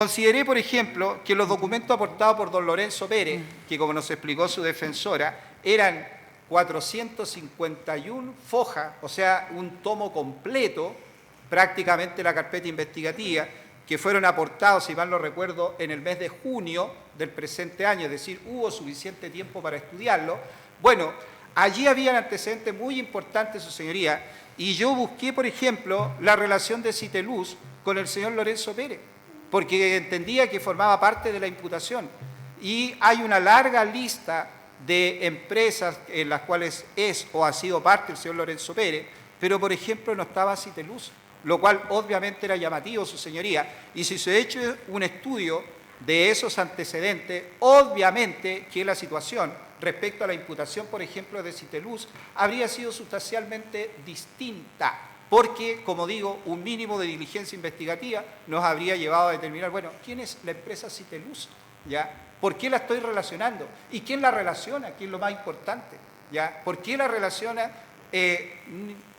Consideré, por ejemplo, que los documentos aportados por don Lorenzo Pérez, que como nos explicó su defensora, eran 451 fojas, o sea, un tomo completo, prácticamente la carpeta investigativa, que fueron aportados, si mal no recuerdo, en el mes de junio del presente año, es decir, hubo suficiente tiempo para estudiarlo. Bueno, allí habían antecedentes muy importantes, su señoría, y yo busqué, por ejemplo, la relación de Citeluz con el señor Lorenzo Pérez, porque entendía que formaba parte de la imputación. Y hay una larga lista de empresas en las cuales es o ha sido parte el señor Lorenzo Pérez, pero, por ejemplo, no estaba Citeluz, lo cual obviamente era llamativo, su señoría. Y si se ha hecho un estudio de esos antecedentes, obviamente que la situación respecto a la imputación, por ejemplo, de Citeluz, habría sido sustancialmente distinta, porque, como digo, un mínimo de diligencia investigativa nos habría llevado a determinar, bueno, ¿quién es la empresa Citeluz? ¿Ya? ¿Por qué la estoy relacionando? ¿Y quién la relaciona? ¿Quién es lo más importante? ¿Ya? ¿Por qué la relaciona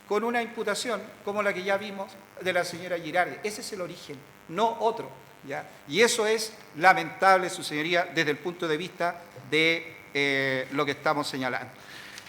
con una imputación como la que ya vimos de la señora Girardi? Ese es el origen, no otro. ¿Ya? Y eso es lamentable, su señoría, desde el punto de vista de lo que estamos señalando.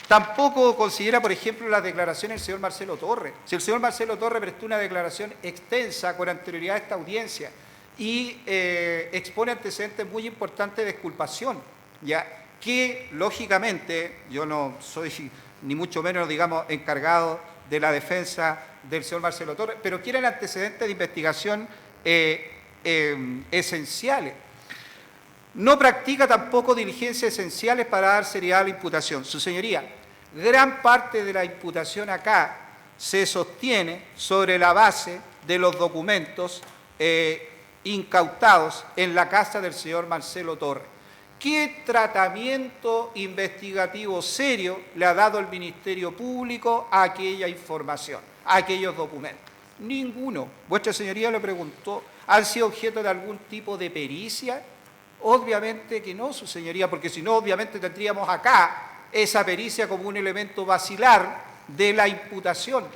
Tampoco considera, por ejemplo, las declaraciones del señor Marcelo Torres. Si el señor Marcelo Torres prestó una declaración extensa con anterioridad a esta audiencia y expone antecedentes muy importantes de exculpación, ya que, lógicamente, yo no soy ni mucho menos, digamos, encargado de la defensa del señor Marcelo Torres, pero que eran antecedentes de investigación esenciales. No practica tampoco diligencias esenciales para dar seriedad a la imputación. Su señoría, gran parte de la imputación acá se sostiene sobre la base de los documentos incautados en la casa del señor Marcelo Torres. ¿Qué tratamiento investigativo serio le ha dado el Ministerio Público a aquella información, a aquellos documentos? Ninguno. Vuestra señoría le preguntó, ¿han sido objeto de algún tipo de pericia? Obviamente que no, su señoría, porque si no, obviamente tendríamos acá esa pericia como un elemento basilar de la imputación.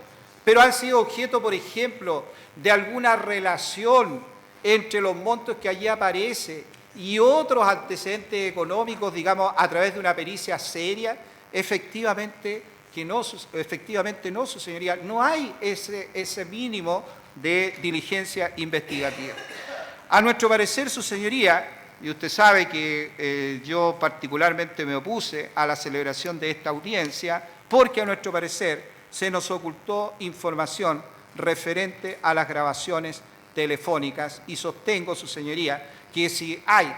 Pero han sido objeto, por ejemplo, de alguna relación entre los montos que allí aparece y otros antecedentes económicos, digamos, a través de una pericia seria. Efectivamente que no, efectivamente no, su señoría. No hay ese mínimo de diligencia investigativa. A nuestro parecer, su señoría, y usted sabe que yo particularmente me opuse a la celebración de esta audiencia porque a nuestro parecer se nos ocultó información referente a las grabaciones telefónicas y sostengo, su señoría, que si hay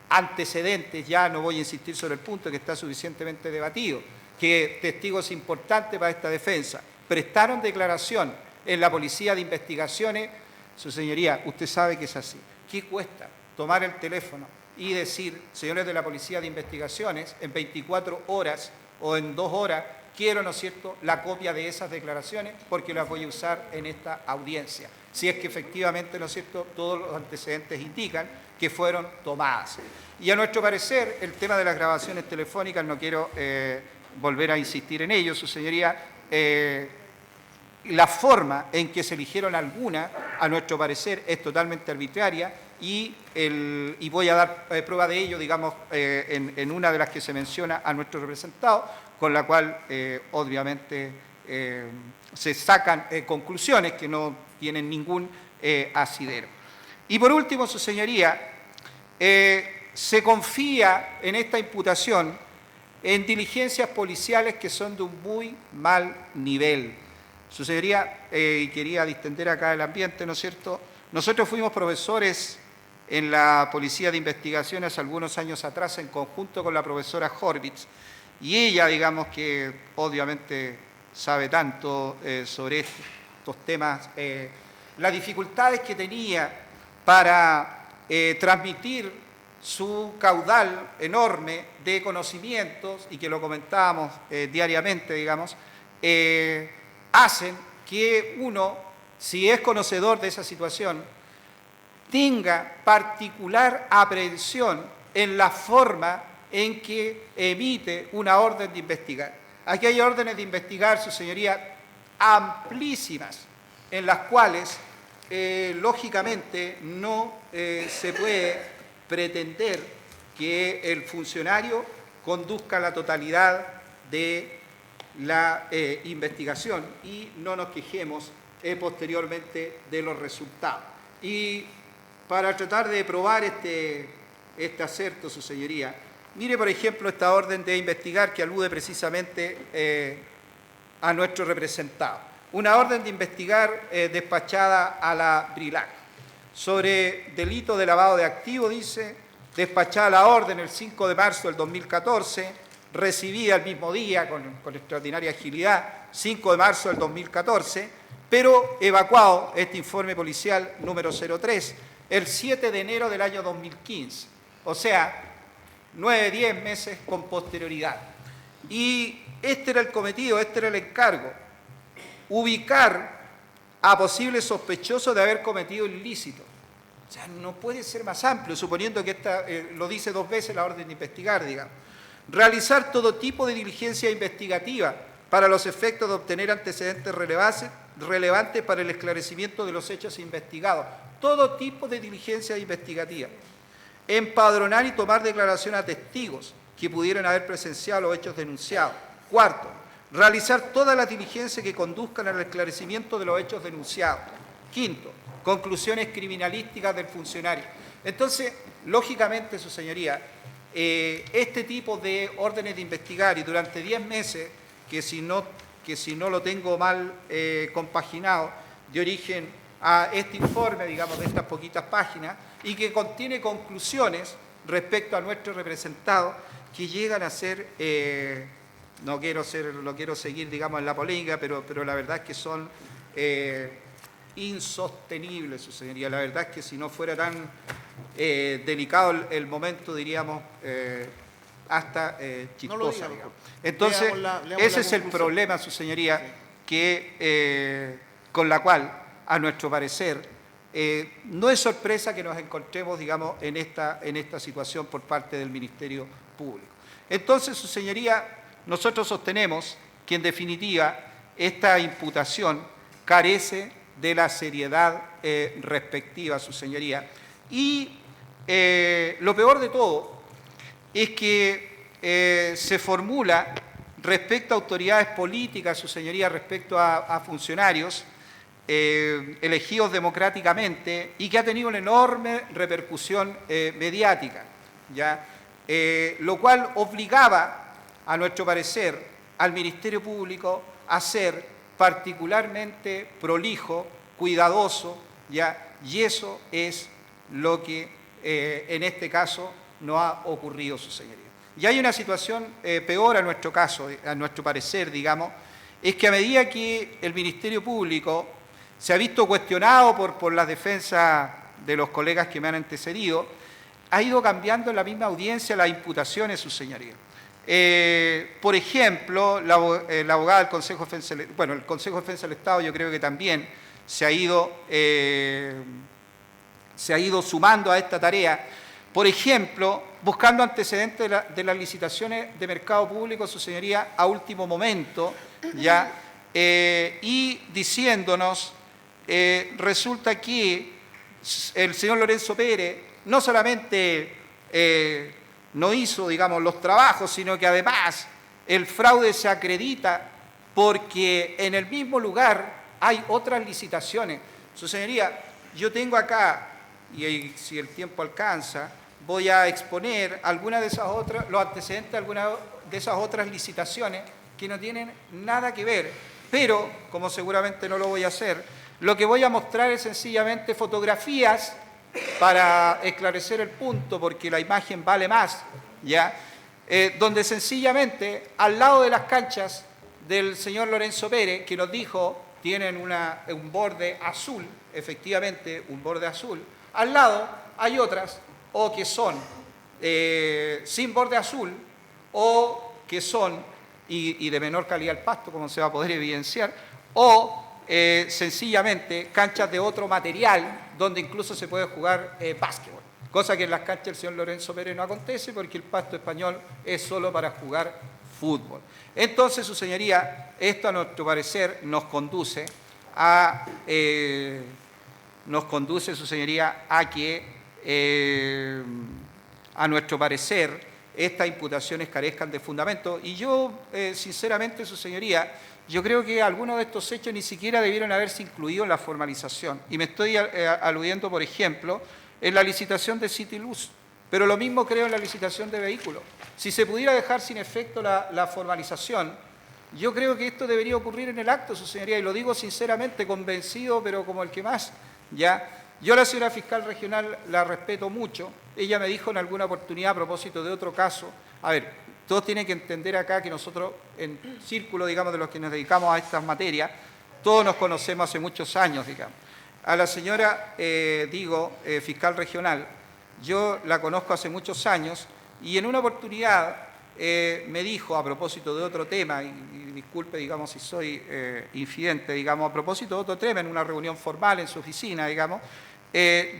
antecedentes, ya no voy a insistir sobre el punto que está suficientemente debatido, que testigos importantes para esta defensa prestaron declaración en la Policía de Investigaciones, su señoría, usted sabe que es así. ¿Qué cuesta tomar el teléfono y decir, señores de la Policía de Investigaciones, en 24 horas o en 2 horas, quiero, ¿no es cierto?, la copia de esas declaraciones porque las voy a usar en esta audiencia? Si es que efectivamente, ¿no es cierto?, todos los antecedentes indican que fueron tomadas. Y a nuestro parecer, el tema de las grabaciones telefónicas, no quiero volver a insistir en ello, su señoría, la forma en que se eligieron algunas, a nuestro parecer, es totalmente arbitraria y voy a dar prueba de ello, digamos, en una de las que se menciona a nuestro representado, con la cual, obviamente, se sacan conclusiones que no tienen ningún asidero. Y por último, su señoría, se confía en esta imputación en diligencias policiales que son de un muy mal nivel. Su señoría, y quería distender acá el ambiente, ¿no es cierto? Nosotros fuimos profesores en la Policía de Investigaciones algunos años atrás en conjunto con la profesora Horvitz, y ella, digamos que obviamente sabe tanto sobre estos temas, las dificultades que tenía para transmitir su caudal enorme de conocimientos, y que lo comentábamos diariamente, digamos, hacen que uno, si es conocedor de esa situación, tenga particular aprehensión en la forma en que emite una orden de investigar. Aquí hay órdenes de investigar, su señoría, amplísimas, en las cuales lógicamente no se puede pretender que el funcionario conduzca la totalidad de la investigación y no nos quejemos posteriormente de los resultados. Y para tratar de probar este acerto, su señoría, mire, por ejemplo, esta orden de investigar que alude precisamente a nuestro representado. Una orden de investigar despachada a la BRILAC sobre delito de lavado de activos, dice, despachada la orden el 5 de marzo del 2014, recibida el mismo día con extraordinaria agilidad, 5 de marzo del 2014, pero evacuado este informe policial número 03 el 7 de enero del año 2015, o sea, 9-10 meses con posterioridad. Y este era el cometido, este era el encargo, ubicar a posibles sospechosos de haber cometido ilícito. O sea, no puede ser más amplio, suponiendo que lo dice 2 veces la orden de investigar, digamos. Realizar todo tipo de diligencia investigativa para los efectos de obtener antecedentes relevantes para el esclarecimiento de los hechos investigados. Todo tipo de diligencia investigativa. Empadronar y tomar declaración a testigos que pudieran haber presenciado los hechos denunciados. Cuarto, realizar todas las diligencias que conduzcan al esclarecimiento de los hechos denunciados. Quinto, conclusiones criminalísticas del funcionario. Entonces, lógicamente, su señoría, este tipo de órdenes de investigar y durante 10 meses, que si no lo tengo mal compaginado, de origen a este informe, digamos, de estas poquitas páginas, y que contiene conclusiones respecto a nuestro representado, que llegan a ser, no quiero seguir, digamos, en la polémica, pero la verdad es que son insostenibles, su señoría. La verdad es que si no fuera tan delicado el momento, diríamos, hasta chistosa. No entonces, ese es el problema, su señoría, que, con la cual, a nuestro parecer, no es sorpresa que nos encontremos, digamos, en esta situación por parte del Ministerio Público. Entonces, su señoría, nosotros sostenemos que, en definitiva, esta imputación carece de la seriedad respectiva, su señoría. Y lo peor de todo es que se formula respecto a autoridades políticas, su señoría, respecto a funcionarios elegidos democráticamente y que ha tenido una enorme repercusión mediática, ¿ya? Lo cual obligaba, a nuestro parecer, al Ministerio Público a ser particularmente prolijo, cuidadoso, ¿ya? Y eso es lo que en este caso no ha ocurrido, su señoría. Y hay una situación peor a nuestro caso, a nuestro parecer, digamos, es que a medida que el Ministerio Público se ha visto cuestionado por las defensas de los colegas que me han antecedido, ha ido cambiando en la misma audiencia las imputaciones, su señoría. Por ejemplo, la abogada del Consejo de Defensa, bueno, el Consejo de Defensa del Estado yo creo que también se ha ido sumando a esta tarea, por ejemplo, buscando antecedentes de las licitaciones de mercado público, su señoría, a último momento, ¿ya? Y diciéndonos, resulta que el señor Lorenzo Pérez no solamente no hizo, digamos, los trabajos, sino que además el fraude se acredita porque en el mismo lugar hay otras licitaciones. Su señoría, yo tengo acá, y si el tiempo alcanza, voy a exponer algunas de esas otras, los antecedentes de algunas de esas otras licitaciones que no tienen nada que ver, pero, como seguramente no lo voy a hacer, lo que voy a mostrar es sencillamente fotografías para esclarecer el punto, porque la imagen vale más, ¿ya? Donde sencillamente, al lado de las canchas del señor Lorenzo Pérez, que nos dijo, tienen un borde azul, efectivamente, un borde azul, al lado hay otras, o que son sin borde azul, o que son, y de menor calidad el pasto, como se va a poder evidenciar, o sencillamente canchas de otro material, donde incluso se puede jugar básquetbol, cosa que en las canchas del señor Lorenzo Pérez no acontece, porque el pasto español es solo para jugar fútbol. Entonces, su señoría, esto a nuestro parecer nos conduce a nos conduce, su señoría, a que, a nuestro parecer, estas imputaciones carezcan de fundamento. Y yo, sinceramente, su señoría, yo creo que algunos de estos hechos ni siquiera debieron haberse incluido en la formalización. Y me estoy aludiendo, por ejemplo, en la licitación de Cityluz. Pero lo mismo creo en la licitación de vehículos. Si se pudiera dejar sin efecto la formalización, yo creo que esto debería ocurrir en el acto, su señoría, y lo digo sinceramente, convencido, pero como el que más, ¿ya? Yo a la señora fiscal regional la respeto mucho. Ella me dijo en alguna oportunidad a propósito de otro caso, a ver, todos tienen que entender acá que nosotros, en círculo, digamos, de los que nos dedicamos a estas materias, todos nos conocemos hace muchos años, digamos. A la señora, fiscal regional, yo la conozco hace muchos años y en una oportunidad me dijo, a propósito de otro tema, y disculpe, digamos, si soy infidente, digamos, a propósito de otro tema, en una reunión formal en su oficina, digamos,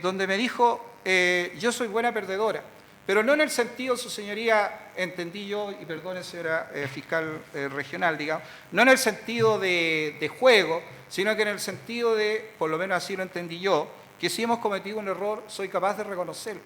donde me dijo, yo soy buena perdedora, pero no en el sentido, su señoría, entendí yo, y perdone señora fiscal regional, digamos, no en el sentido de juego, sino que en el sentido de, por lo menos así lo entendí yo, que si hemos cometido un error, soy capaz de reconocerlo.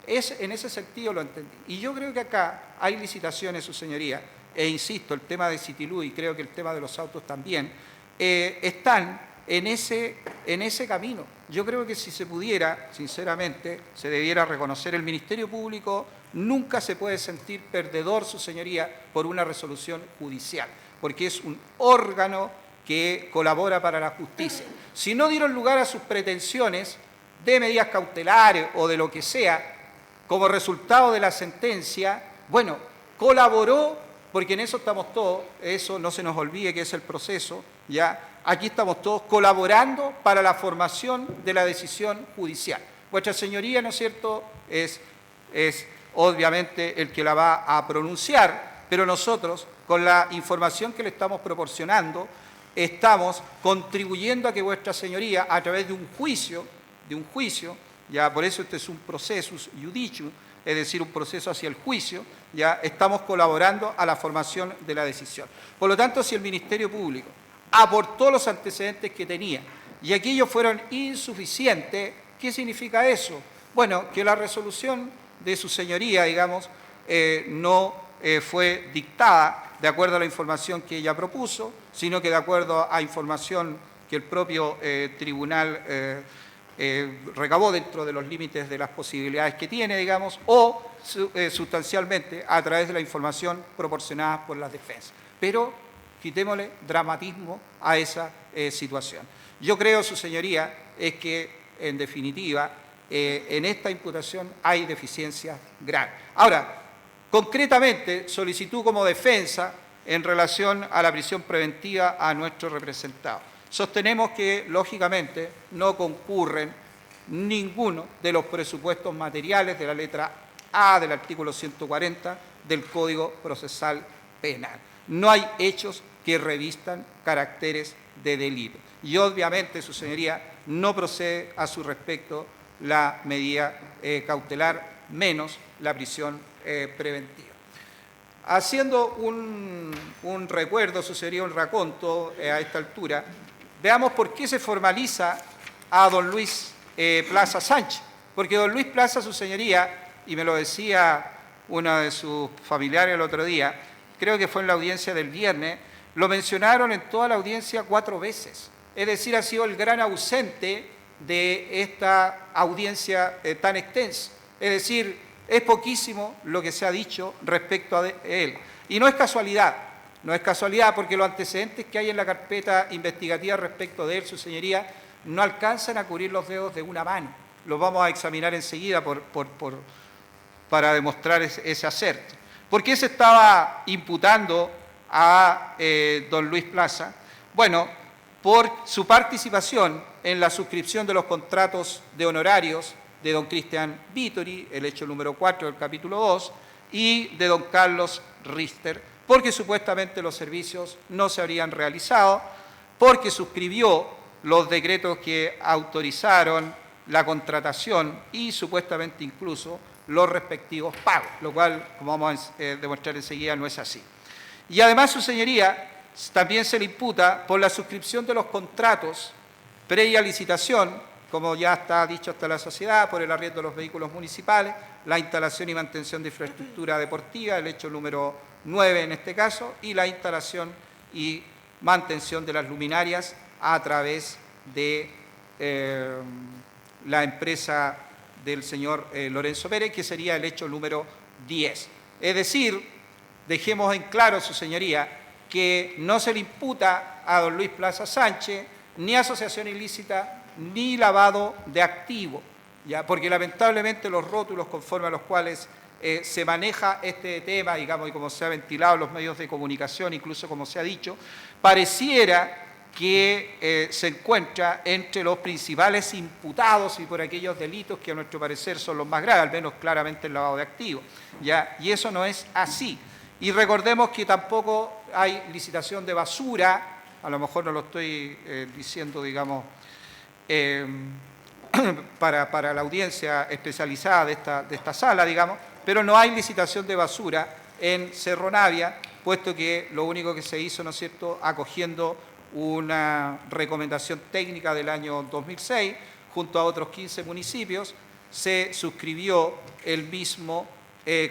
En ese sentido lo entendí. Y yo creo que acá hay licitaciones, su señoría, e insisto, el tema de Cityluz y creo que el tema de los autos también, están en ese camino. Yo creo que si se pudiera, sinceramente, se debiera reconocer. El Ministerio Público nunca se puede sentir perdedor, su señoría, por una resolución judicial, porque es un órgano que colabora para la justicia. Si no dieron lugar a sus pretensiones de medidas cautelares o de lo que sea, como resultado de la sentencia, bueno, colaboró, porque en eso estamos todos, eso no se nos olvide que es el proceso, ¿ya? Aquí estamos todos colaborando para la formación de la decisión judicial. Vuestra señoría, ¿no es cierto?, es obviamente el que la va a pronunciar, pero nosotros, con la información que le estamos proporcionando, estamos contribuyendo a que vuestra señoría, a través de un juicio, ya por eso este es un procesus iudicium, es decir, un proceso hacia el juicio, ya estamos colaborando a la formación de la decisión. Por lo tanto, si el Ministerio Público aportó los antecedentes que tenía y aquellos fueron insuficientes, ¿qué significa eso? Bueno, que la resolución de su señoría, digamos, no fue dictada de acuerdo a la información que ella propuso, sino que de acuerdo a información que el propio tribunal recabó dentro de los límites de las posibilidades que tiene, digamos, o sustancialmente a través de la información proporcionada por las defensas. Pero quitémosle dramatismo a esa situación. Yo creo, su señoría, es que, en definitiva, en esta imputación hay deficiencias graves. Ahora, concretamente, solicitó como defensa en relación a la prisión preventiva a nuestro representado. Sostenemos que, lógicamente, no concurren ninguno de los presupuestos materiales de la letra A del artículo 140 del Código Procesal Penal. No hay hechos que revistan caracteres de delito. Y, obviamente, su señoría, no procede a su respecto la medida cautelar, menos la prisión preventiva. Haciendo un recuerdo, su señoría, un raconto a esta altura, veamos por qué se formaliza a don Luis Plaza Sánchez. Porque don Luis Plaza, su señoría, y me lo decía uno de sus familiares el otro día, creo que fue en la audiencia del viernes, lo mencionaron en toda la audiencia 4 veces. Es decir, ha sido el gran ausente de esta audiencia tan extensa. Es decir, es poquísimo lo que se ha dicho respecto a él. Y no es casualidad. No es casualidad porque los antecedentes que hay en la carpeta investigativa respecto de él, su señoría, no alcanzan a cubrir los dedos de una mano. Los vamos a examinar enseguida para demostrar ese acerto. ¿Por qué se estaba imputando a don Luis Plaza? Bueno, por su participación en la suscripción de los contratos de honorarios de don Cristian Vittori, el hecho número 4 del capítulo 2, y de don Carlos Richter, porque supuestamente los servicios no se habrían realizado, porque suscribió los decretos que autorizaron la contratación y supuestamente incluso los respectivos pagos, lo cual, como vamos a demostrar enseguida, no es así. Y además, su señoría, también se le imputa por la suscripción de los contratos previa licitación como ya está dicho hasta la saciedad, por el arriendo de los vehículos municipales, la instalación y mantención de infraestructura deportiva, el hecho número 9 en este caso, y la instalación y mantención de las luminarias a través de la empresa del señor Lorenzo Pérez, que sería el hecho número 10. Es decir, dejemos en claro, su señoría, que no se le imputa a don Luis Plaza Sánchez ni asociación ilícita ni lavado de activos, ¿ya? Porque lamentablemente los rótulos conforme a los cuales se maneja este tema, digamos, y como se ha ventilado en los medios de comunicación, incluso como se ha dicho, pareciera que se encuentra entre los principales imputados y por aquellos delitos que a nuestro parecer son los más graves, al menos claramente el lavado de activos, ¿ya? Y eso no es así. Y recordemos que tampoco hay licitación de basura, a lo mejor no lo estoy diciendo, digamos, para la audiencia especializada de esta sala, digamos, pero no hay licitación de basura en Cerro Navia, puesto que lo único que se hizo, ¿no es cierto?, acogiendo una recomendación técnica del año 2006, junto a otros 15 municipios, se suscribió el mismo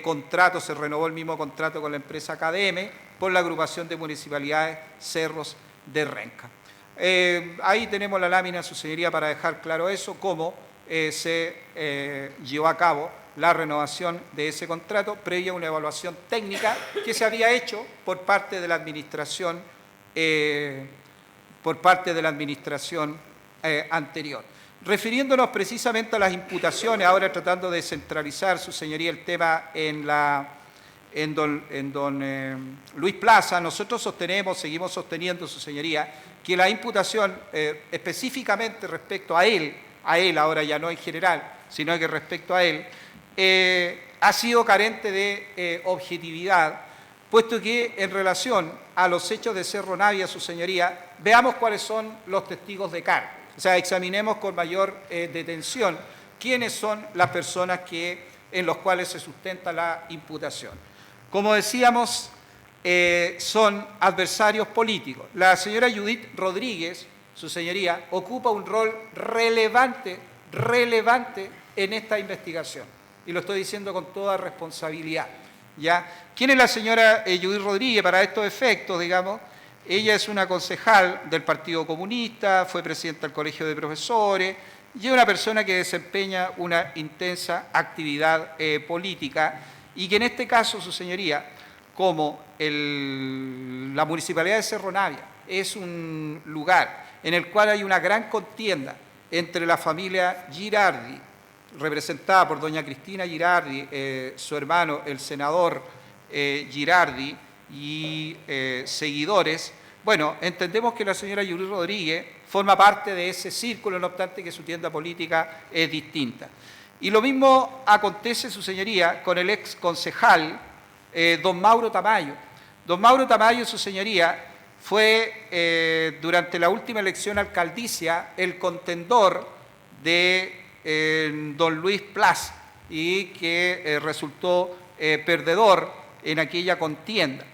contrato, se renovó el mismo contrato con la empresa KDM por la agrupación de municipalidades Cerros de Renca. Ahí tenemos la lámina, su señoría, para dejar claro eso, cómo se llevó a cabo la renovación de ese contrato previa a una evaluación técnica que se había hecho por parte de la administración anterior. Refiriéndonos precisamente a las imputaciones, ahora tratando de centralizar, su señoría, el tema en don Luis Plaza, nosotros seguimos sosteniendo, su señoría, que la imputación específicamente respecto a él ahora ya no en general, sino que respecto a él, ha sido carente de objetividad, puesto que en relación a los hechos de Cerro Navia, su señoría, veamos cuáles son los testigos de cargo. O sea, examinemos con mayor detención quiénes son las personas en las cuales se sustenta la imputación. Como decíamos, son adversarios políticos. La señora Judith Rodríguez, su señoría, ocupa un rol relevante en esta investigación. Y lo estoy diciendo con toda responsabilidad, ¿ya? ¿Quién es la señora Judith Rodríguez para estos efectos, digamos? Ella es una concejal del Partido Comunista, fue presidenta del Colegio de Profesores y es una persona que desempeña una intensa actividad política y que en este caso, su señoría, como la Municipalidad de Cerro Navia es un lugar en el cual hay una gran contienda entre la familia Girardi, representada por doña Cristina Girardi, su hermano, el senador Girardi, y seguidores, bueno, entendemos que la señora Judith Rodríguez forma parte de ese círculo, no obstante que su tienda política es distinta. Y lo mismo acontece, su señoría, con el ex concejal don Mauro Tamayo. Don Mauro Tamayo, su señoría, fue durante la última elección alcaldicia el contendor de don Luis Plaza y que resultó perdedor en aquella contienda.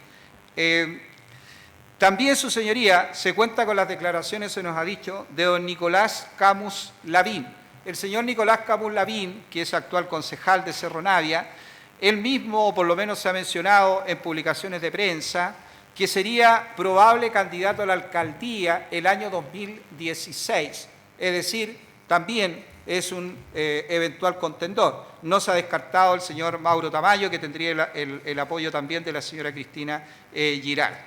También, su señoría, se cuenta con las declaraciones, se nos ha dicho, de don Nicolás Camus Lavín. El señor Nicolás Camus Lavín, que es actual concejal de Cerro Navia, él mismo, o por lo menos se ha mencionado en publicaciones de prensa, que sería probable candidato a la alcaldía el año 2016. Es decir, también es un eventual contendor. No se ha descartado el señor Mauro Tamayo, que tendría el apoyo también de la señora Cristina Girardi.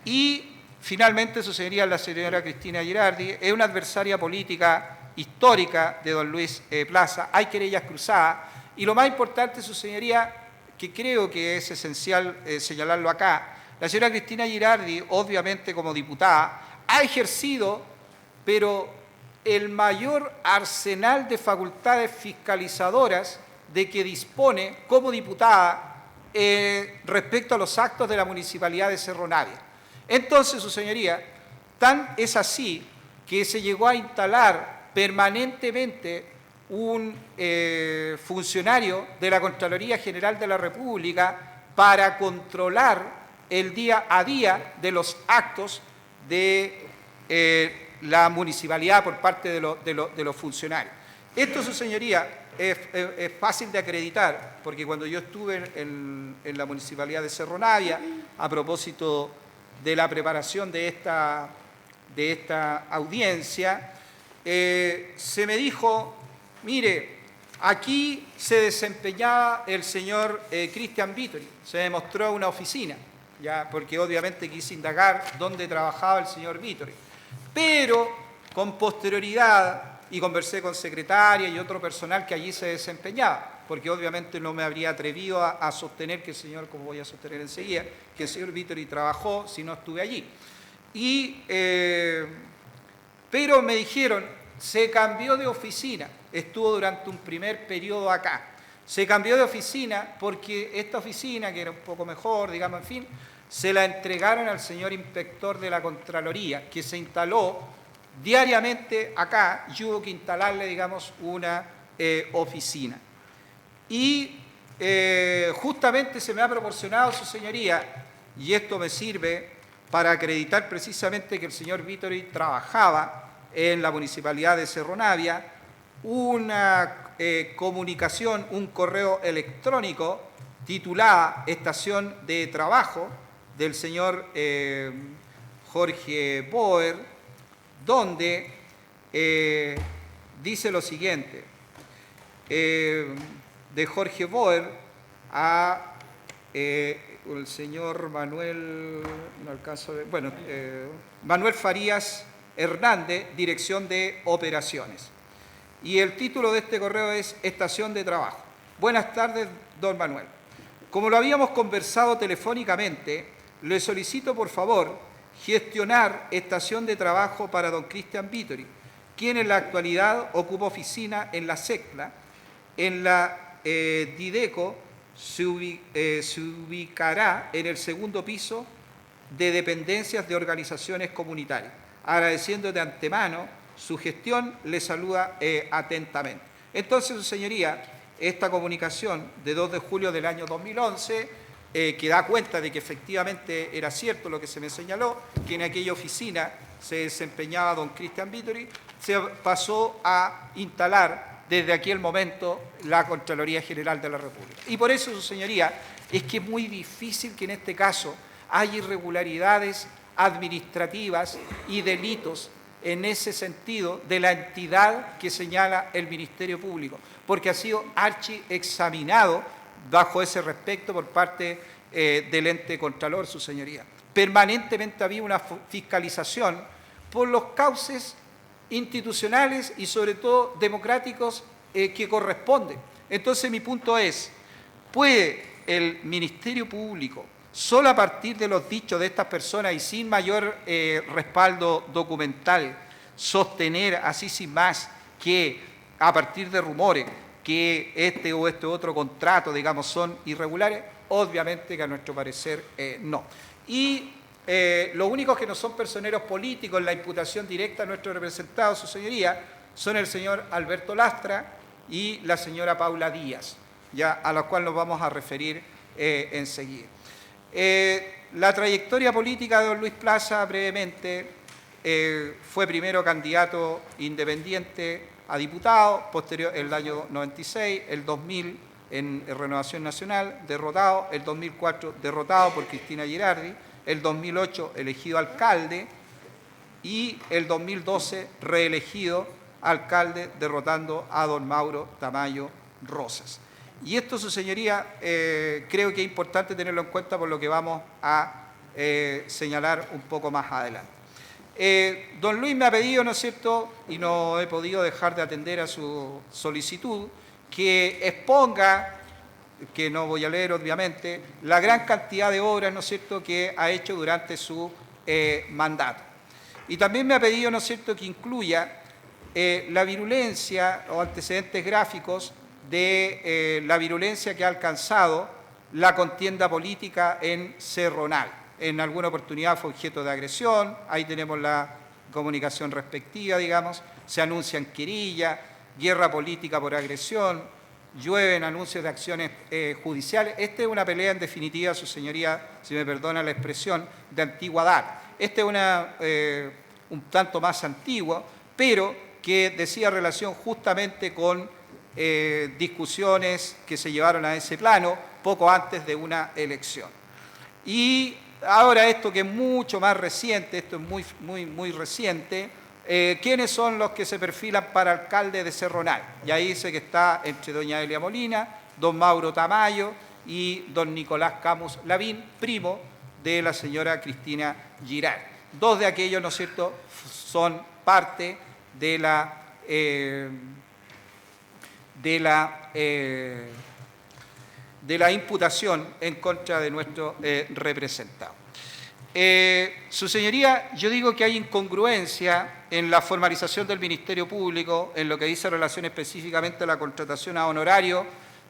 Y finalmente, su señoría, la señora Cristina Girardi, es una adversaria política histórica de don Luis Plaza. Hay querellas cruzadas. Y lo más importante, su señoría, que creo que es esencial señalarlo acá, la señora Cristina Girardi, obviamente como diputada, ha ejercido, pero el mayor arsenal de facultades fiscalizadoras de que dispone como diputada respecto a los actos de la Municipalidad de Cerro Navia. Entonces, su señoría, tan es así que se llegó a instalar permanentemente un funcionario de la Contraloría General de la República para controlar el día a día de los actos de la municipalidad por parte de los funcionarios. Esto, su señoría, es fácil de acreditar, porque cuando yo estuve en la municipalidad de Cerro Navia, a propósito de la preparación de esta audiencia, se me dijo, mire, aquí se desempeñaba el señor Cristian Vittori, se me mostró una oficina, ya, porque obviamente quise indagar dónde trabajaba el señor Vittori, pero con posterioridad, y conversé con secretaria y otro personal que allí se desempeñaba, porque obviamente no me habría atrevido a sostener que el señor, como voy a sostener enseguida, que el señor Vittori trabajó si no estuve allí. Pero me dijeron, se cambió de oficina, estuvo durante un primer periodo acá, se cambió de oficina porque esta oficina, que era un poco mejor, digamos, en fin, se la entregaron al señor inspector de la Contraloría, que se instaló diariamente acá y hubo que instalarle, digamos, una oficina. Y justamente se me ha proporcionado, su señoría, y esto me sirve para acreditar precisamente que el señor Vittori trabajaba en la municipalidad de Cerro Navia, una comunicación, un correo electrónico titulada Estación de Trabajo del señor Jorge Boer, donde dice lo siguiente, de Jorge Boer a el señor Manuel, no alcanzo a ver, bueno, Manuel Farías Hernández, Dirección de Operaciones. Y el título de este correo es Estación de Trabajo. Buenas tardes, don Manuel. Como lo habíamos conversado telefónicamente, le solicito por favor gestionar estación de trabajo para don Cristian Vittori, quien en la actualidad ocupa oficina en la SECLA, en la Dideco se ubicará en el segundo piso de dependencias de organizaciones comunitarias. Agradeciendo de antemano su gestión, le saluda atentamente. Entonces, su señoría, esta comunicación de 2 de julio del año 2011 que da cuenta de que efectivamente era cierto lo que se me señaló, que en aquella oficina se desempeñaba don Cristian Vittori, se pasó a instalar desde aquel momento la Contraloría General de la República. Y por eso, su señoría, es que es muy difícil que en este caso haya irregularidades administrativas y delitos en ese sentido de la entidad que señala el Ministerio Público, porque ha sido archiexaminado bajo ese respecto por parte del ente Contralor, su señoría. Permanentemente había una fiscalización por los cauces institucionales y sobre todo democráticos que corresponden. Entonces mi punto es, ¿puede el Ministerio Público, solo a partir de los dichos de estas personas y sin mayor respaldo documental, sostener así sin más que a partir de rumores que este o este otro contrato, digamos, son irregulares? Obviamente que a nuestro parecer no. Y los únicos que no son personeros políticos en la imputación directa a nuestros representados, su señoría, son el señor Alberto Lastra y la señora Paula Díaz, ya a los cuales nos vamos a referir enseguida. La trayectoria política de don Luis Plaza, brevemente, fue primero candidato independiente a diputado, posterior el año 96, el 2000 en Renovación Nacional, derrotado, el 2004 derrotado por Cristina Girardi, el 2008 elegido alcalde y el 2012 reelegido alcalde derrotando a don Mauro Tamayo Rosas. Y esto, su señoría, creo que es importante tenerlo en cuenta por lo que vamos a señalar un poco más adelante. Don Luis me ha pedido, ¿no es cierto?, y no he podido dejar de atender a su solicitud, que exponga, que no voy a leer obviamente, la gran cantidad de obras, ¿no es cierto?, que ha hecho durante su mandato. Y también me ha pedido, ¿no es cierto?, que incluya la virulencia o antecedentes gráficos de la virulencia que ha alcanzado la contienda política en Cerro Navia. En alguna oportunidad fue objeto de agresión, ahí tenemos la comunicación respectiva, digamos, se anuncian querellas, guerra política por agresión, llueven anuncios de acciones judiciales. Esta es una pelea, en definitiva, su señoría, si me perdona la expresión, de antigua data. Esta es una un tanto más antiguo, pero que decía relación justamente con discusiones que se llevaron a ese plano poco antes de una elección. Y ahora esto que es mucho más reciente, esto es muy reciente, ¿quiénes son los que se perfilan para alcalde de Cerro Navia? Y ahí dice que está entre doña Elia Molina, don Mauro Tamayo y don Nicolás Camus Lavín, primo de la señora Cristina Girard. Dos de aquellos, ¿no es cierto?, son parte de la imputación en contra de nuestro representado. Su señoría, yo digo que hay incongruencia en la formalización del Ministerio Público, en lo que dice relación específicamente a la contratación a honorario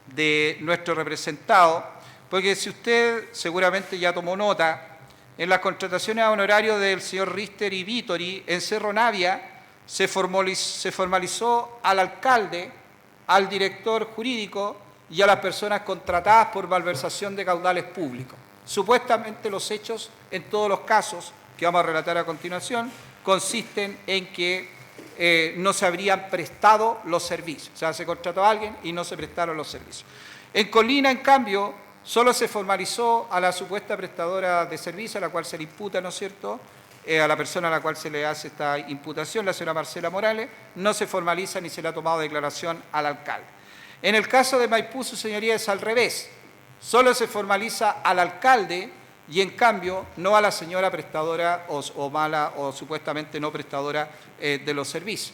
de nuestro representado, porque si usted seguramente ya tomó nota, en las contrataciones a honorario del señor Richter y Vítori en Cerro Navia se formalizó al alcalde, al director jurídico y a las personas contratadas por malversación de caudales públicos. Supuestamente los hechos, en todos los casos que vamos a relatar a continuación, consisten en que no se habrían prestado los servicios. O sea, se contrató a alguien y no se prestaron los servicios. En Colina, en cambio, solo se formalizó a la supuesta prestadora de servicio, a la cual se le imputa, ¿no es cierto?, a la persona a la cual se le hace esta imputación, la señora Marcela Morales, no se formaliza ni se le ha tomado declaración al alcalde. En el caso de Maipú, su señoría, es al revés. Solo se formaliza al alcalde y, en cambio, no a la señora prestadora o supuestamente no prestadora de los servicios.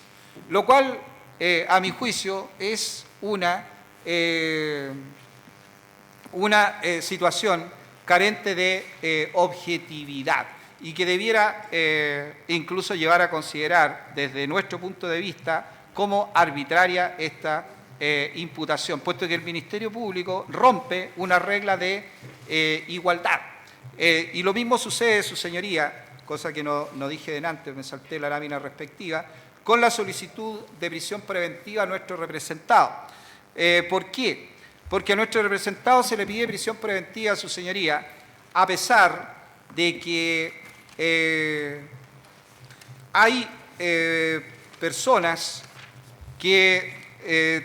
Lo cual, a mi juicio, es una situación carente de objetividad y que debiera incluso llevar a considerar, desde nuestro punto de vista, como arbitraria esta imputación, puesto que el Ministerio Público rompe una regla de igualdad. Y lo mismo sucede, su señoría, cosa que no dije delante, me salté la lámina respectiva, con la solicitud de prisión preventiva a nuestro representado. ¿Por qué? Porque a nuestro representado se le pide prisión preventiva, su señoría, a pesar de que hay personas que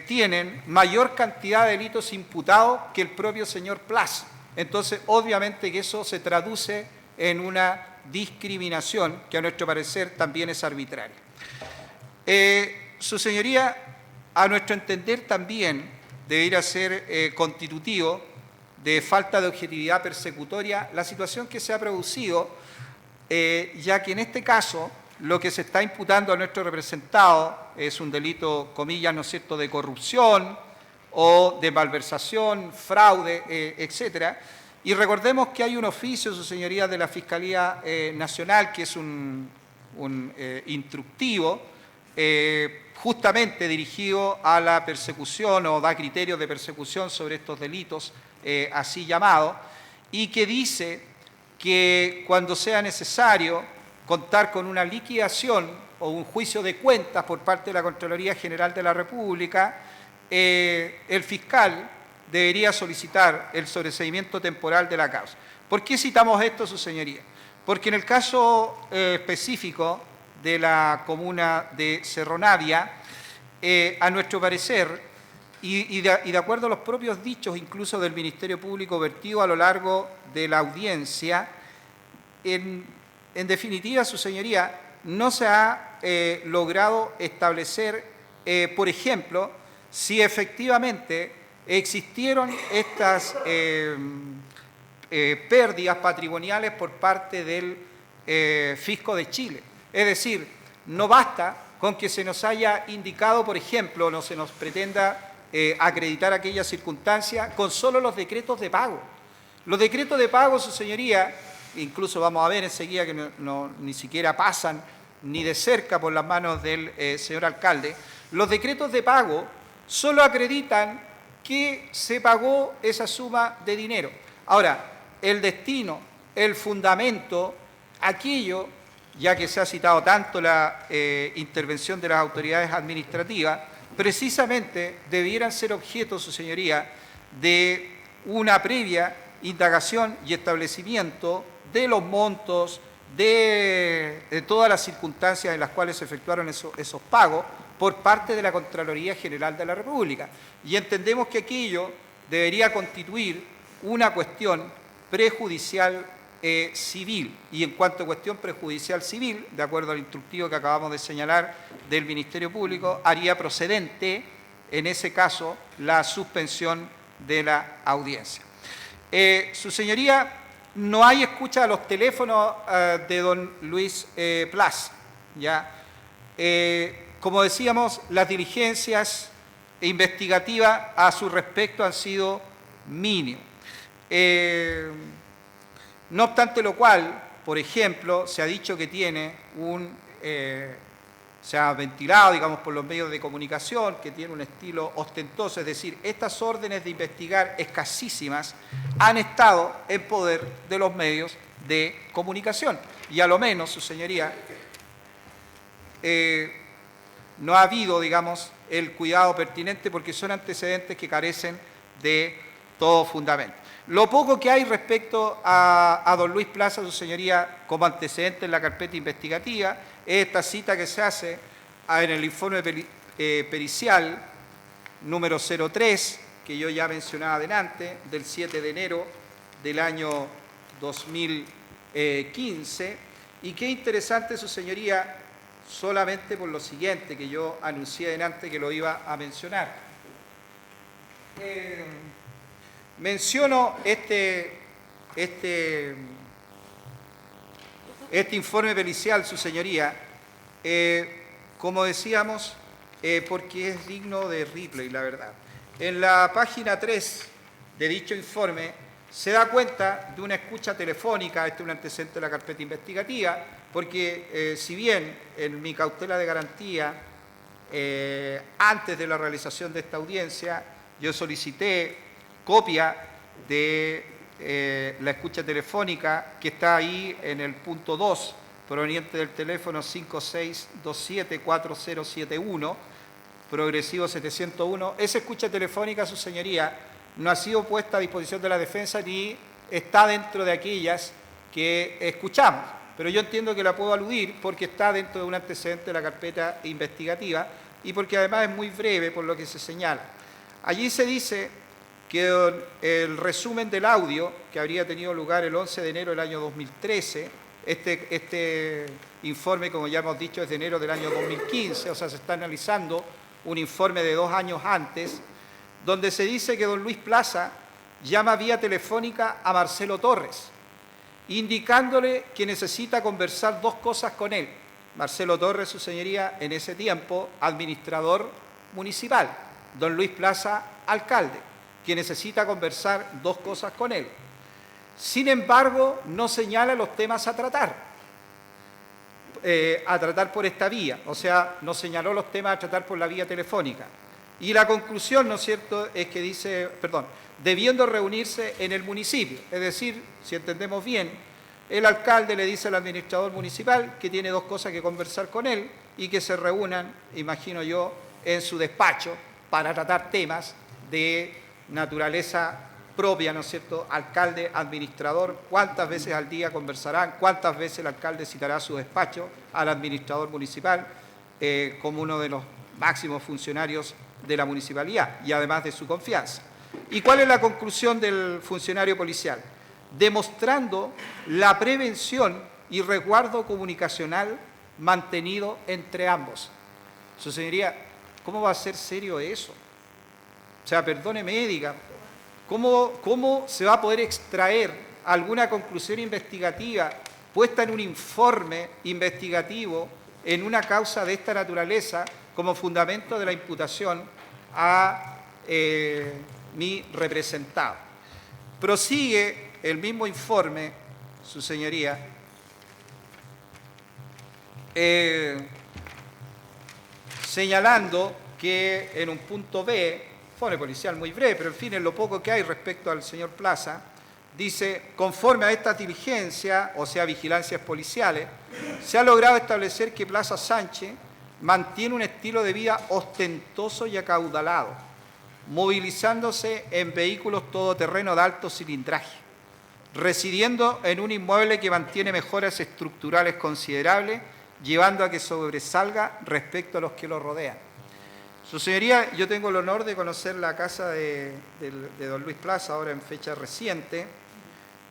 tienen mayor cantidad de delitos imputados que el propio señor Plaza. Entonces, obviamente que eso se traduce en una discriminación que a nuestro parecer también es arbitraria. Su señoría, a nuestro entender también debería ser constitutivo de falta de objetividad persecutoria la situación que se ha producido, ya que en este caso lo que se está imputando a nuestro representado es un delito, comillas, ¿no es cierto?, de corrupción o de malversación, fraude, etcétera. Y recordemos que hay un oficio, su señoría, de la Fiscalía Nacional, que es un instructivo, justamente dirigido a la persecución o da criterios de persecución sobre estos delitos así llamados, y que dice que cuando sea necesario contar con una liquidación o un juicio de cuentas por parte de la Contraloría General de la República, el fiscal debería solicitar el sobreseimiento temporal de la causa. ¿Por qué citamos esto, su señoría? Porque en el caso específico de la comuna de Cerro Navia, a nuestro parecer, y de acuerdo a los propios dichos incluso del Ministerio Público vertido a lo largo de la audiencia, en definitiva, su señoría, no se ha logrado establecer, por ejemplo, si efectivamente existieron estas pérdidas patrimoniales por parte del Fisco de Chile. Es decir, no basta con que se nos haya indicado, por ejemplo, no se nos pretenda acreditar aquella circunstancia con solo los decretos de pago. Los decretos de pago, su señoría, incluso vamos a ver enseguida que ni siquiera pasan ni de cerca por las manos del señor alcalde, los decretos de pago solo acreditan que se pagó esa suma de dinero. Ahora, el destino, el fundamento, aquello, ya que se ha citado tanto la intervención de las autoridades administrativas, precisamente debieran ser objeto, su señoría, de una previa indagación y establecimiento de los montos, de todas las circunstancias en las cuales se efectuaron esos pagos por parte de la Contraloría General de la República. Y entendemos que aquello debería constituir una cuestión prejudicial civil. Y en cuanto a cuestión prejudicial civil, de acuerdo al instructivo que acabamos de señalar del Ministerio Público, haría procedente, en ese caso, la suspensión de la audiencia. Su señoría, no hay escucha a los teléfonos de don Luis Plaza, ¿ya? Como decíamos, las diligencias investigativas a su respecto han sido mínimas. No obstante lo cual, por ejemplo, se ha dicho que tiene se ha ventilado, digamos, por los medios de comunicación, que tiene un estilo ostentoso, es decir, estas órdenes de investigar escasísimas han estado en poder de los medios de comunicación. Y a lo menos, su señoría, no ha habido, digamos, el cuidado pertinente porque son antecedentes que carecen de todo fundamento. Lo poco que hay respecto a don Luis Plaza, su señoría, como antecedente en la carpeta investigativa, es esta cita que se hace en el informe pericial número 03, que yo ya mencionaba adelante, del 7 de enero del año 2015, y qué interesante, su señoría, solamente por lo siguiente, que yo anuncié adelante que lo iba a mencionar. Menciono este informe pericial, su señoría, como decíamos, porque es digno de replay, la verdad. En la página 3 de dicho informe se da cuenta de una escucha telefónica, este es un antecedente de la carpeta investigativa, porque si bien en mi cautela de garantía, antes de la realización de esta audiencia, yo solicité copia de la escucha telefónica que está ahí en el punto 2, proveniente del teléfono 56274071, progresivo 701. Esa escucha telefónica, su señoría, no ha sido puesta a disposición de la defensa ni está dentro de aquellas que escuchamos, pero yo entiendo que la puedo aludir porque está dentro de un antecedente de la carpeta investigativa y porque además es muy breve por lo que se señala. Allí se dice que el resumen del audio, que habría tenido lugar el 11 de enero del año 2013, este informe, como ya hemos dicho, es de enero del año 2015, o sea, se está analizando un informe de 2 años antes, donde se dice que don Luis Plaza llama vía telefónica a Marcelo Torres, indicándole que necesita conversar 2 cosas con él. Marcelo Torres, su señoría, en ese tiempo, administrador municipal, don Luis Plaza, alcalde, que necesita conversar 2 cosas con él. Sin embargo, no señala los temas a tratar por esta vía, o sea, no señaló los temas a tratar por la vía telefónica. Y la conclusión, ¿no es cierto?, es que dice, debiendo reunirse en el municipio, es decir, si entendemos bien, el alcalde le dice al administrador municipal que tiene 2 cosas que conversar con él y que se reúnan, imagino yo, en su despacho para tratar temas de naturaleza propia, ¿no es cierto?, alcalde, administrador, cuántas veces al día conversarán, cuántas veces el alcalde citará a su despacho al administrador municipal como uno de los máximos funcionarios de la municipalidad y además de su confianza. ¿Y cuál es la conclusión del funcionario policial? Demostrando la prevención y resguardo comunicacional mantenido entre ambos. Su señoría, ¿cómo va a ser serio eso? O sea, perdóneme, diga, ¿cómo se va a poder extraer alguna conclusión investigativa puesta en un informe investigativo en una causa de esta naturaleza como fundamento de la imputación a mi representado? Prosigue el mismo informe, su señoría, señalando que en un punto B, informe policial muy breve, pero en fin, en lo poco que hay respecto al señor Plaza, dice, conforme a esta diligencia, o sea, vigilancias policiales, se ha logrado establecer que Plaza Sánchez mantiene un estilo de vida ostentoso y acaudalado, movilizándose en vehículos todoterreno de alto cilindraje, residiendo en un inmueble que mantiene mejoras estructurales considerables, llevando a que sobresalga respecto a los que lo rodean. Su señoría, yo tengo el honor de conocer la casa de don Luis Plaza, ahora en fecha reciente,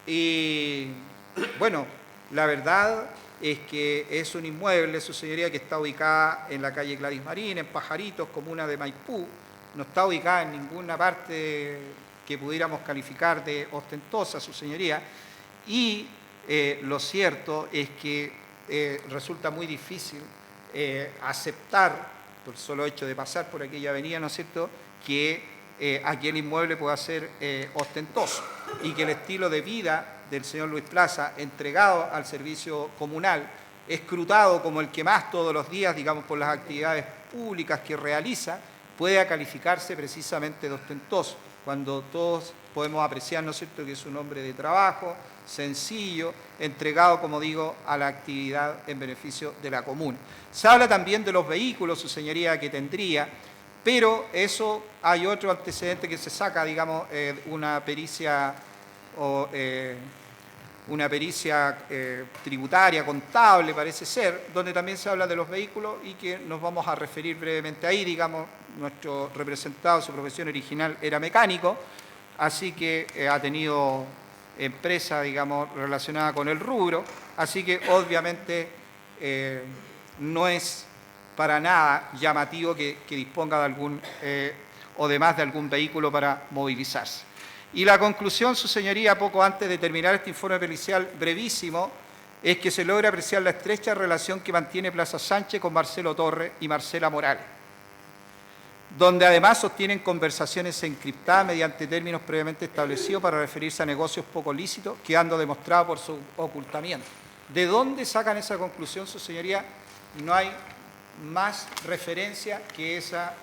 y bueno, la verdad es que es un inmueble, su señoría, que está ubicada en la calle Gladys Marín, en Pajaritos, comuna de Maipú, no está ubicada en ninguna parte que pudiéramos calificar de ostentosa, su señoría, y lo cierto es que resulta muy difícil aceptar, por el solo hecho de pasar por aquella avenida, ¿no es cierto?, que aquel inmueble pueda ser ostentoso y que el estilo de vida del señor Luis Plaza, entregado al servicio comunal, escrutado como el que más todos los días, digamos, por las actividades públicas que realiza, pueda calificarse precisamente de ostentoso, cuando todos podemos apreciar, ¿no es cierto?, que es un hombre de trabajo, sencillo, entregado, como digo, a la actividad en beneficio de la comuna. Se habla también de los vehículos, su señoría, que tendría, pero eso hay otro antecedente que se saca, digamos, una pericia tributaria, contable, parece ser, donde también se habla de los vehículos y que nos vamos a referir brevemente ahí. Digamos, nuestro representado, su profesión original era mecánico, así que ha tenido empresa, digamos, relacionada con el rubro, así que obviamente no es para nada llamativo que disponga de algún o de más de algún vehículo para movilizarse. Y la conclusión, su señoría, poco antes de terminar este informe pericial brevísimo, es que se logra apreciar la estrecha relación que mantiene Plaza Sánchez con Marcelo Torres y Marcela Morales, donde además sostienen conversaciones encriptadas mediante términos previamente establecidos para referirse a negocios poco lícitos, quedando demostrado por su ocultamiento. ¿De dónde sacan esa conclusión, su señoría? No hay más referencia que esa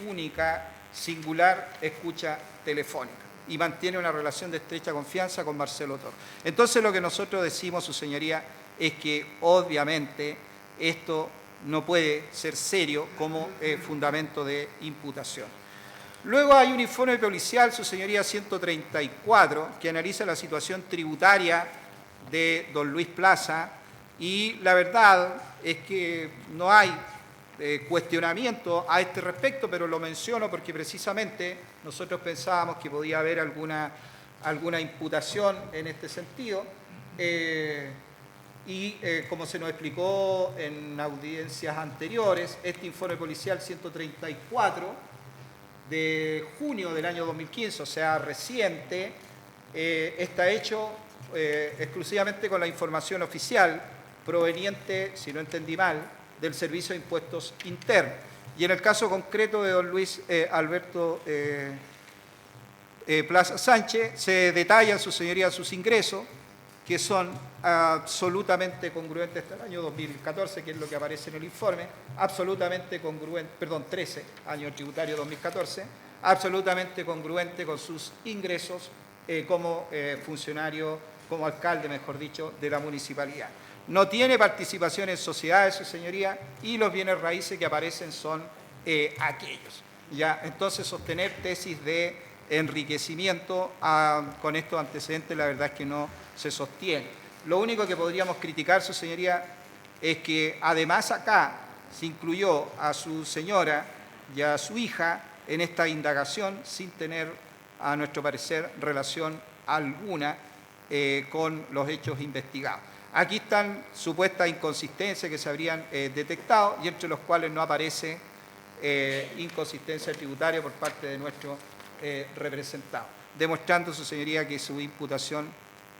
única, singular escucha telefónica, y mantiene una relación de estrecha confianza con Marcelo Torres. Entonces, lo que nosotros decimos, su señoría, es que obviamente esto no puede ser serio como fundamento de imputación. Luego hay un informe policial, su señoría, 134, que analiza la situación tributaria de don Luis Plaza, y la verdad es que no hay cuestionamiento a este respecto, pero lo menciono porque precisamente nosotros pensábamos que podía haber alguna imputación en este sentido, como se nos explicó en audiencias anteriores, este informe policial 134 de junio del año 2015, o sea, reciente, está hecho exclusivamente con la información oficial proveniente, si no entendí mal, del Servicio de Impuestos Internos. Y en el caso concreto de don Luis Alberto Plaza Sánchez, se detallan, su señoría, sus ingresos, que son absolutamente congruentes hasta el año 2014, que es lo que aparece en el informe, absolutamente congruente, 13, año tributario 2014, absolutamente congruente con sus ingresos como funcionario, como alcalde, mejor dicho, de la municipalidad. No tiene participación en sociedades, su señoría, y los bienes raíces que aparecen son aquellos. ¿Ya? Entonces, sostener tesis de enriquecimiento con estos antecedentes, la verdad es que no se sostiene. Lo único que podríamos criticar, su señoría, es que además acá se incluyó a su señora y a su hija en esta indagación sin tener, a nuestro parecer, relación alguna con los hechos investigados. Aquí están supuestas inconsistencias que se habrían detectado y entre los cuales no aparece inconsistencia tributaria por parte de nuestro representado, demostrando, su señoría, que su imputación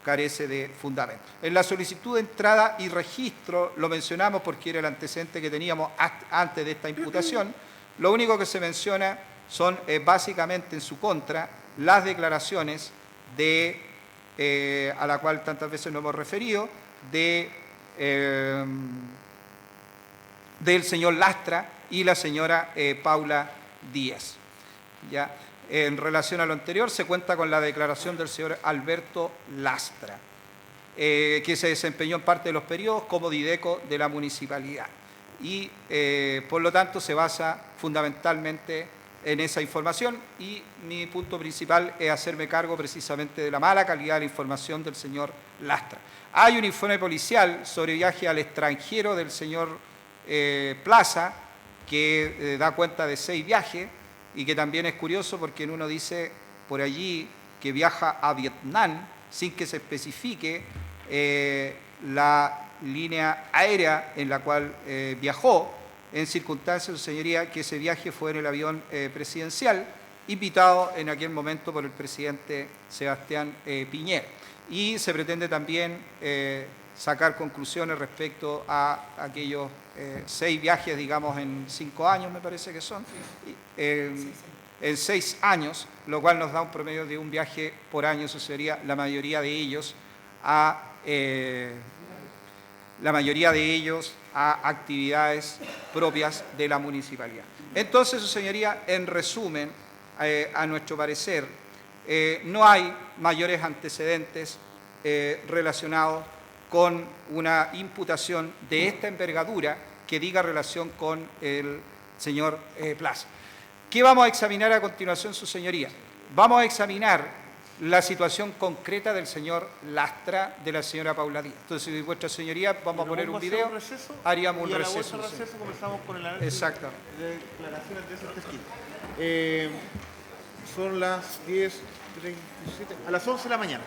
carece de fundamento. En la solicitud de entrada y registro, lo mencionamos porque era el antecedente que teníamos antes de esta imputación, lo único que se menciona son básicamente en su contra las declaraciones a la cual tantas veces nos hemos referido, del señor Lastra y la señora Paula Díaz. ¿Ya? En relación a lo anterior, se cuenta con la declaración del señor Alberto Lastra, que se desempeñó en parte de los periodos como dideco de la municipalidad y, por lo tanto, se basa fundamentalmente en esa información, y mi punto principal es hacerme cargo precisamente de la mala calidad de la información del señor Lastra. Hay un informe policial sobre viaje al extranjero del señor Plaza, que da cuenta de 6 viajes, y que también es curioso porque en uno dice por allí que viaja a Vietnam sin que se especifique la línea aérea en la cual viajó, en circunstancias, su señoría, que ese viaje fue en el avión presidencial, invitado en aquel momento por el presidente Sebastián Piñera. Y se pretende también sacar conclusiones respecto a aquellos 6 viajes, digamos, en 5 años, me parece que son, en 6 años, lo cual nos da un promedio de un viaje por año, eso sería la mayoría de ellos a actividades propias de la municipalidad. Entonces, su señoría, en resumen, a nuestro parecer, no hay mayores antecedentes relacionados con una imputación de esta envergadura que diga relación con el señor Plaza. ¿Qué vamos a examinar a continuación, su señoría? Vamos a examinar la situación concreta del señor Lastra, de la señora Paula Díaz. Entonces, vuestra señoría, vamos a poner un video, haríamos un receso. Comenzamos con el análisis exacto de declaraciones de ese testigo. Son las 10:37, a las 11 de la mañana.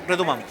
Retomamos.